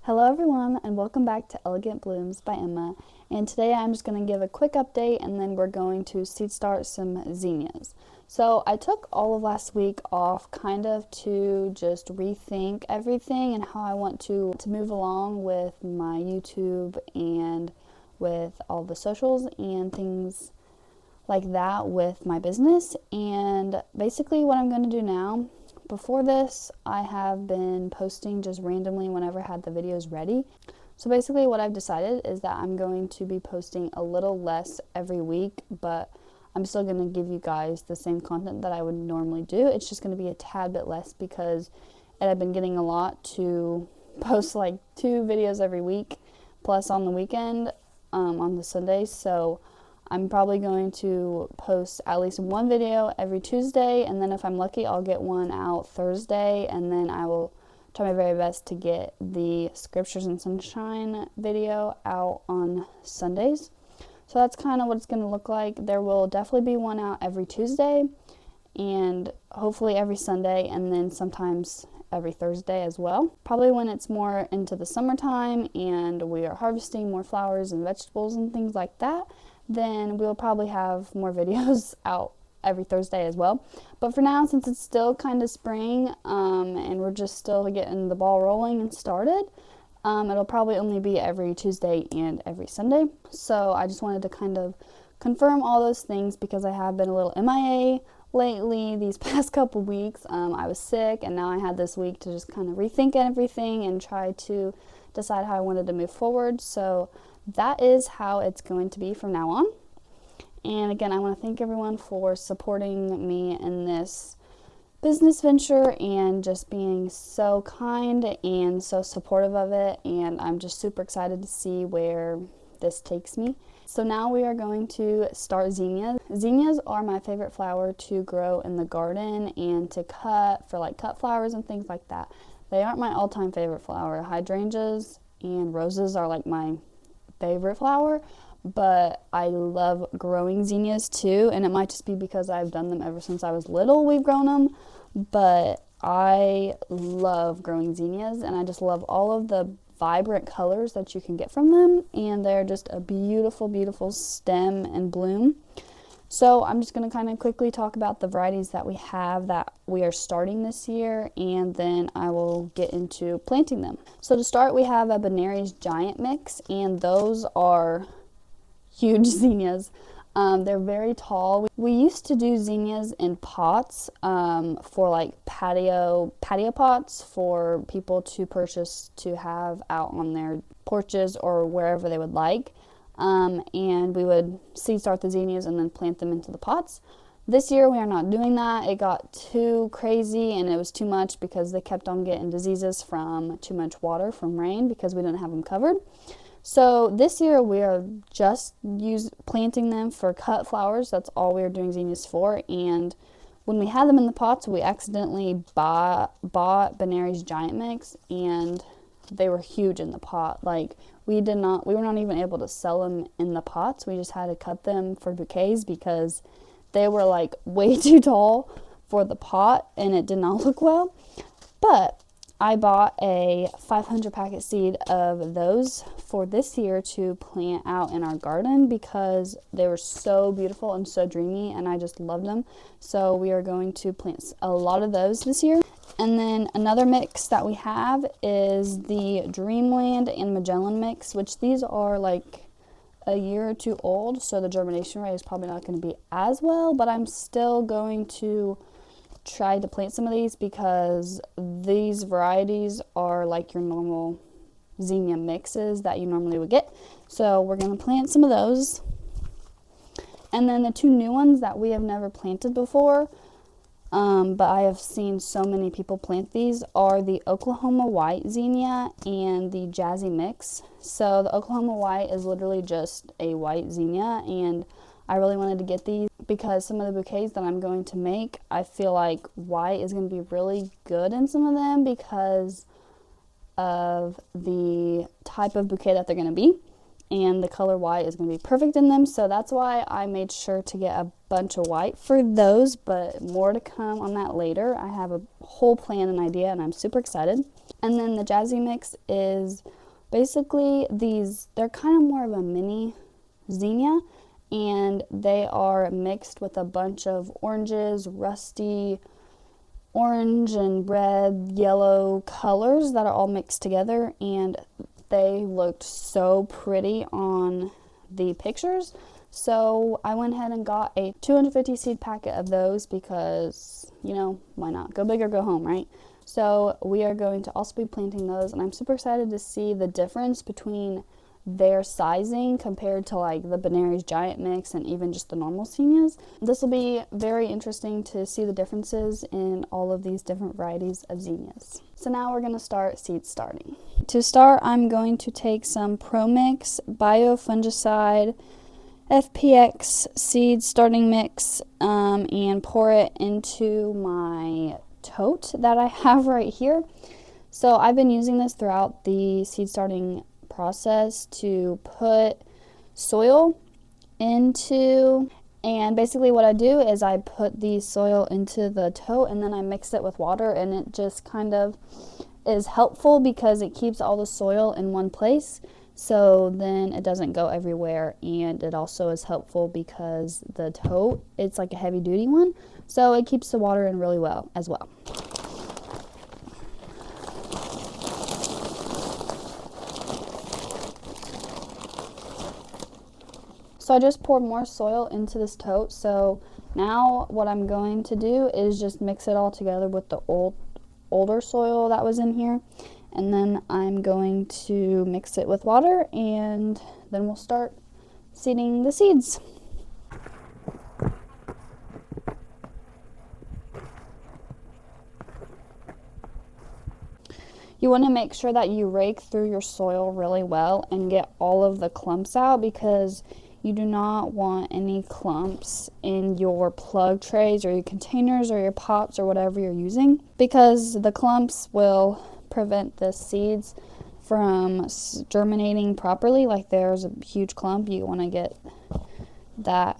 Hello everyone and welcome back to Elegant Blooms by Emma, and today I'm just going to give a quick update and then we're going to seed start some zinnias. So I took all of last week off kind of to just rethink everything and how I want to move along with my YouTube and with all the socials and things like that with my business. And basically what I'm going to do now, before this, I have been posting just randomly whenever I had the videos ready. So basically what I've decided is that I'm going to be posting a little less every week, but I'm still going to give you guys the same content that I would normally do. It's just going to be a tad bit less because it had been getting a lot to post like 2 videos every week, plus on the weekend, on the Sundays. So I'm probably going to post at least 1 video every Tuesday, and then if I'm lucky, I'll get one out Thursday, and then I will try my very best to get the Scriptures and Sunshine video out on Sundays. So that's kind of what it's going to look like. There will definitely be one out every Tuesday, and hopefully every Sunday, and then sometimes every Thursday as well. Probably when it's more into the summertime and we are harvesting more flowers and vegetables and things like that, then we'll probably have more videos out every Thursday as well. But for now, since it's still kind of spring and we're just still getting the ball rolling and started, it'll probably only be every Tuesday and every Sunday. So I just wanted to kind of confirm all those things because I have been a little MIA lately these past couple weeks. I was sick, and now I had this week to just kind of rethink everything and try to decide how I wanted to move forward. So that is how it's going to be from now on. And again, I want to thank everyone for supporting me in this business venture and just being so kind and so supportive of it. And I'm just super excited to see where this takes me. So now we are going to start zinnias. Zinnias are my favorite flower to grow in the garden and to cut for like cut flowers and things like that. They aren't my all-time favorite flower. Hydrangeas and roses are like my favorite flower, but I love growing zinnias too, and it might just be because I've done them ever since I was little. We've grown them, but I love growing zinnias, and I just love all of the vibrant colors that you can get from them, and they're just a beautiful, beautiful stem and bloom. So I'm just going to kind of quickly talk about the varieties that we have that we are starting this year, and then I will get into planting them. So to start, we have a Benary's Giant Mix, and those are huge zinnias. They're very tall. We used to do zinnias in pots for like patio pots for people to purchase to have out on their porches or wherever they would like. And we would seed start the zinnias and then plant them into the pots. This year we are not doing that. It got too crazy and it was too much because they kept on getting diseases from too much water from rain because we didn't have them covered. So this year we are just planting them for cut flowers. That's all we are doing zinnias for. And when we had them in the pots, we accidentally bought Benary's Giant Mix, and they were huge in the pot. Like we were not even able to sell them in the pots. We just had to cut them for bouquets because they were like way too tall for the pot and it did not look well. But I bought a 500 packet seed of those for this year to plant out in our garden because they were so beautiful and so dreamy, and I just loved them. So we are going to plant a lot of those this year. And then another mix that we have is the Dreamland and Magellan mix, which these are like a year or 2 old, so the germination rate is probably not going to be as well, but I'm still going to try to plant some of these because these varieties are like your normal zinnia mixes that you normally would get. So we're going to plant some of those. And then the 2 new ones that we have never planted before, but I have seen so many people plant these, are the Oklahoma White Zinnia and the Jazzy Mix. So the Oklahoma White is literally just a white zinnia, and I really wanted to get these because some of the bouquets that I'm going to make, I feel like white is going to be really good in some of them because of the type of bouquet that they're going to be. and the color white is going to be perfect in them. So that's why I made sure to get a bunch of white for those, but more to come on that later. I have a whole plan and idea, and I'm super excited. And then the Jazzy Mix is basically these, they're kind of more of a mini zinnia, and they are mixed with a bunch of oranges, rusty orange and red, yellow colors that are all mixed together, and they looked so pretty on the pictures. So I went ahead and got a 250 seed packet of those because, you know, why not? Go big or go home, right? So we are going to also be planting those, and I'm super excited to see the difference between their sizing compared to like the Benary's Giant Mix and even just the normal Zinnias. This will be very interesting to see the differences in all of these different varieties of Zinnias. So now we're going to start seed starting. To start, I'm going to take some Pro Mix biofungicide FPX seed starting mix and pour it into my tote that I have right here. So I've been using this throughout the seed starting process to put soil into, and basically what I do is I put the soil into the tote and then I mix it with water, and it just kind of is helpful because it keeps all the soil in one place, so then it doesn't go everywhere. And it also is helpful because the tote, it's like a heavy duty one, so it keeps the water in really well as well. So I just poured more soil into this tote. So now what I'm going to do is just mix it all together with the older soil that was in here. And then I'm going to mix it with water, and then we'll start seeding the seeds. You want to make sure that you rake through your soil really well and get all of the clumps out, because you do not want any clumps in your plug trays or your containers or your pots or whatever you're using, because the clumps will prevent the seeds from germinating properly. Like there's a huge clump, you want to get that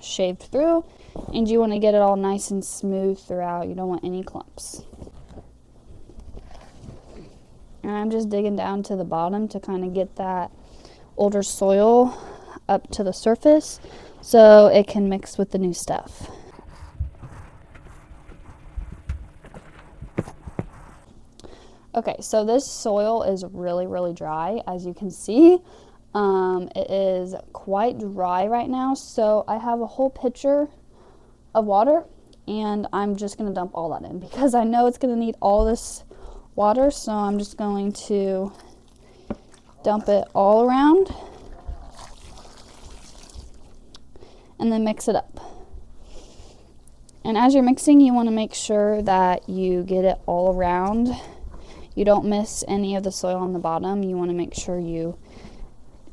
shaved through, and you want to get it all nice and smooth throughout. You don't want any clumps. And I'm just digging down to the bottom to kind of get that older soil up to the surface so it can mix with the new stuff. Okay, so this soil is really dry, as you can see. It is quite dry right now, so I have a whole pitcher of water, and I'm just going to dump all that in because I know it's going to need all this water, so I'm just going to dump it all around and then mix it up. And as you're mixing, you want to make sure that you get it all around. You don't miss any of the soil on the bottom. You want to make sure you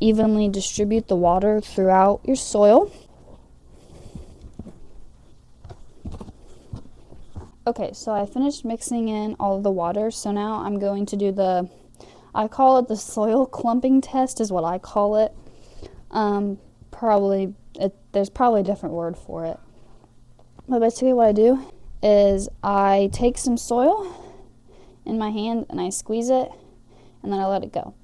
evenly distribute the water throughout your soil. Okay, so I finished mixing in all of the water, so now I'm going to do I call it the soil clumping test is what I call it. There's probably a different word for it. But basically what I do is I take some soil in my hand and I squeeze it, and then I let it go.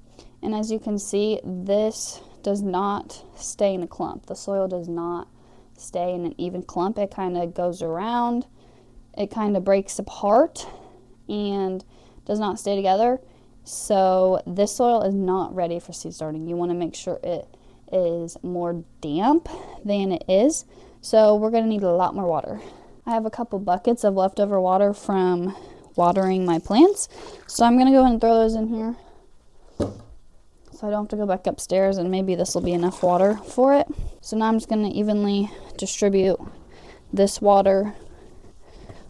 And as you can see, this does not stay in a clump. The soil does not stay in an even clump. It kind of goes around. It kind of breaks apart and does not stay together. So this soil is not ready for seed starting. You want to make sure it is more damp than it is. So we're going to need a lot more water. I have a couple buckets of leftover water from watering my plants. So I'm going to go ahead and throw those in here, so I don't have to go back upstairs, and maybe this will be enough water for it. So now I'm just going to evenly distribute this water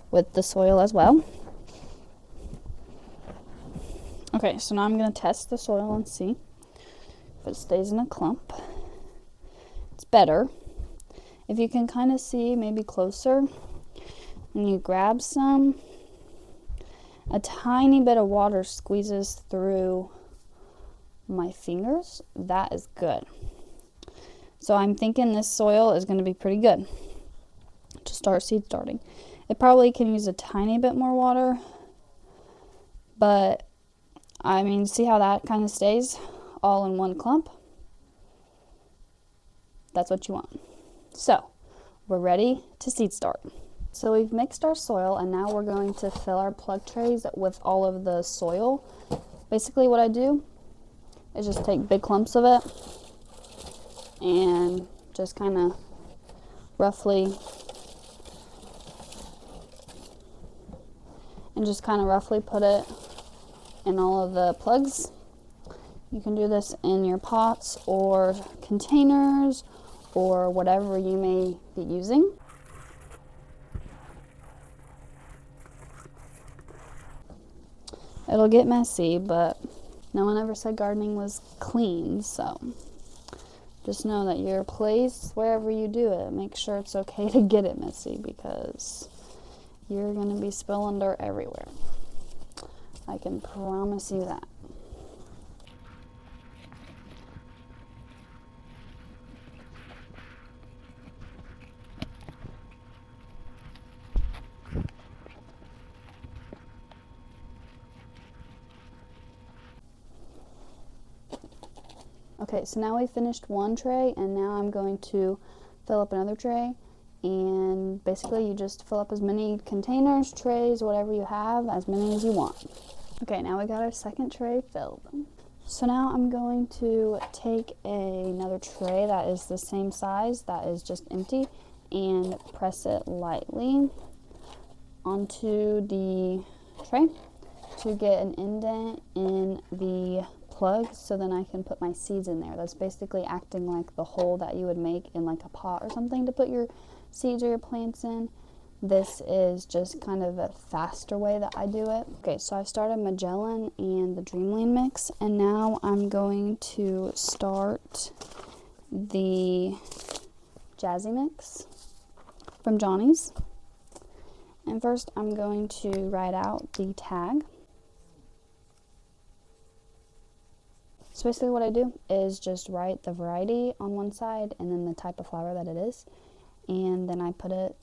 with the soil as well. Okay, so now I'm going to test the soil and see if it stays in a clump. It's better. If you can kind of see maybe closer, and you grab some, a tiny bit of water squeezes through my fingers, that is good. So I'm thinking this soil is going to be pretty good to start seed starting. It probably can use a tiny bit more water, but I mean, see how that kind of stays all in one clump? That's what you want. So we're ready to seed start. So we've mixed our soil, and now we're going to fill our plug trays with all of the soil. Basically what I do is just take big clumps of it and just kind of roughly put it in all of the plugs. You can do this in your pots or containers or whatever you may be using. It'll get messy, but no one ever said gardening was clean, so just know that your place, wherever you do it, make sure it's okay to get it messy, because you're going to be spilling dirt everywhere. I can promise you that. Okay, so now we finished one tray, and now I'm going to fill up another tray. And basically you just fill up as many containers, trays, whatever you have, as many as you want. Okay, now we got our second tray filled. So now I'm going to take another tray that is the same size, that is just empty, and press it lightly onto the tray to get an indent in the plug, so then I can put my seeds in there. That's basically acting like the hole that you would make in like a pot or something to put your seeds or your plants in. This is just kind of a faster way that I do it. Okay, so I've started Magellan and the Dreamland mix, and now I'm going to start the Jazzy mix from Johnny's. And first I'm going to write out the tag. So basically what I do is just write the variety on one side and then the type of flower that it is, and then I put it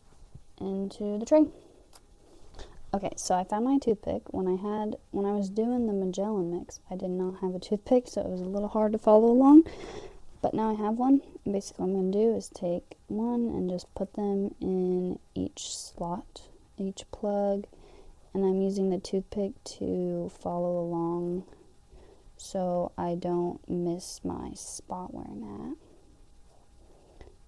into the tray. Okay, so I found my toothpick. When I was doing the Magellan mix, I did not have a toothpick, so it was a little hard to follow along, but now I have one. And basically what I'm going to do is take one and just put them in each slot, each plug, and I'm using the toothpick to follow along so I don't miss my spot where I'm at,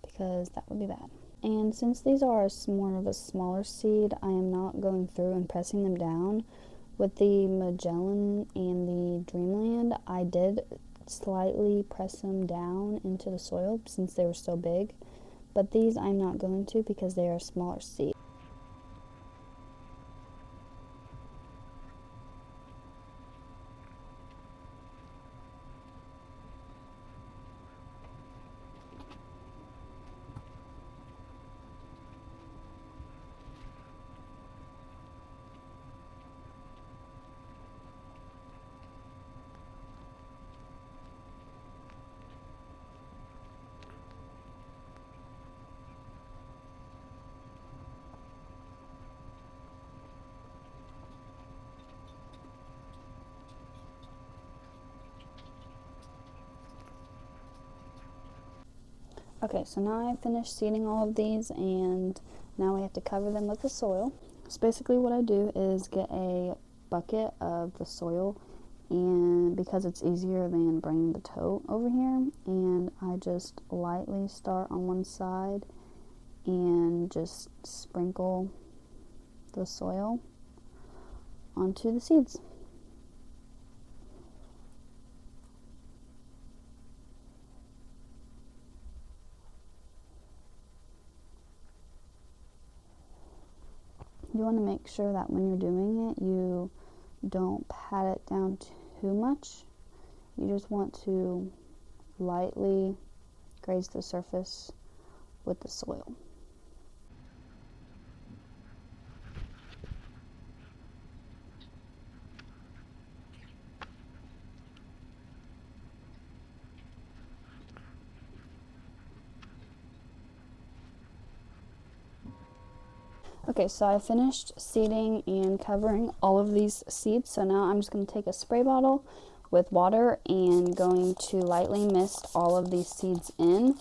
because that would be bad. And since these are more of a smaller seed, I am not going through and pressing them down. With the Magellan and the Dreamland, I did slightly press them down into the soil since they were so big, but these I'm not going to because they are smaller seed. Okay, so now I've finished seeding all of these, and now we have to cover them with the soil. So basically what I do is get a bucket of the soil, and because it's easier than bringing the tote over here, and I just lightly start on one side and just sprinkle the soil onto the seeds. You want to make sure that when you're doing it, you don't pat it down too much. You just want to lightly graze the surface with the soil. Okay, so I finished seeding and covering all of these seeds. So now I'm just going to take a spray bottle with water and going to lightly mist all of these seeds in.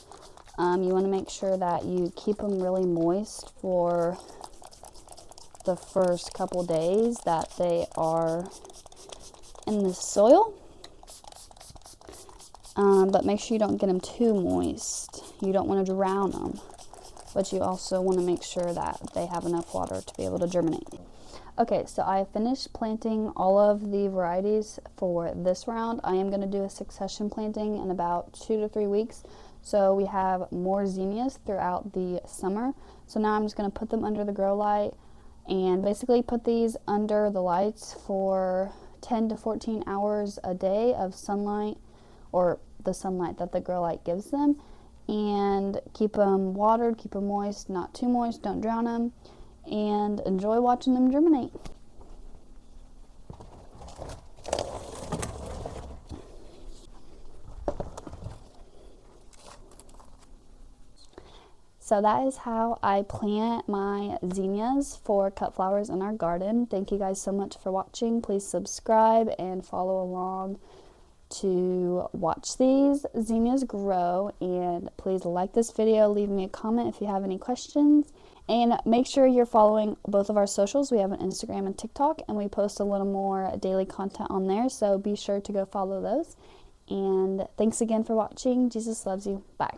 You want to make sure that you keep them really moist for the first couple days that they are in the soil. But make sure you don't get them too moist. You don't want to drown them, but you also want to make sure that they have enough water to be able to germinate. Okay, so I finished planting all of the varieties for this round. I am going to do a succession planting in about 2 to 3 weeks. So we have more zinnias throughout the summer. So now I'm just going to put them under the grow light and basically put these under the lights for 10 to 14 hours a day of sunlight, or the sunlight that the grow light gives them, and keep them watered, keep them moist, not too moist, don't drown them, and enjoy watching them germinate. So that is how I plant my zinnias for cut flowers in our garden. Thank you guys so much for watching. Please subscribe and follow along to watch these zinnias grow, and please like this video, leave me a comment if you have any questions, and make sure you're following both of our socials. We have an Instagram and TikTok, and we post a little more daily content on there, so be sure to go follow those. And thanks again for watching. Jesus loves you. Bye.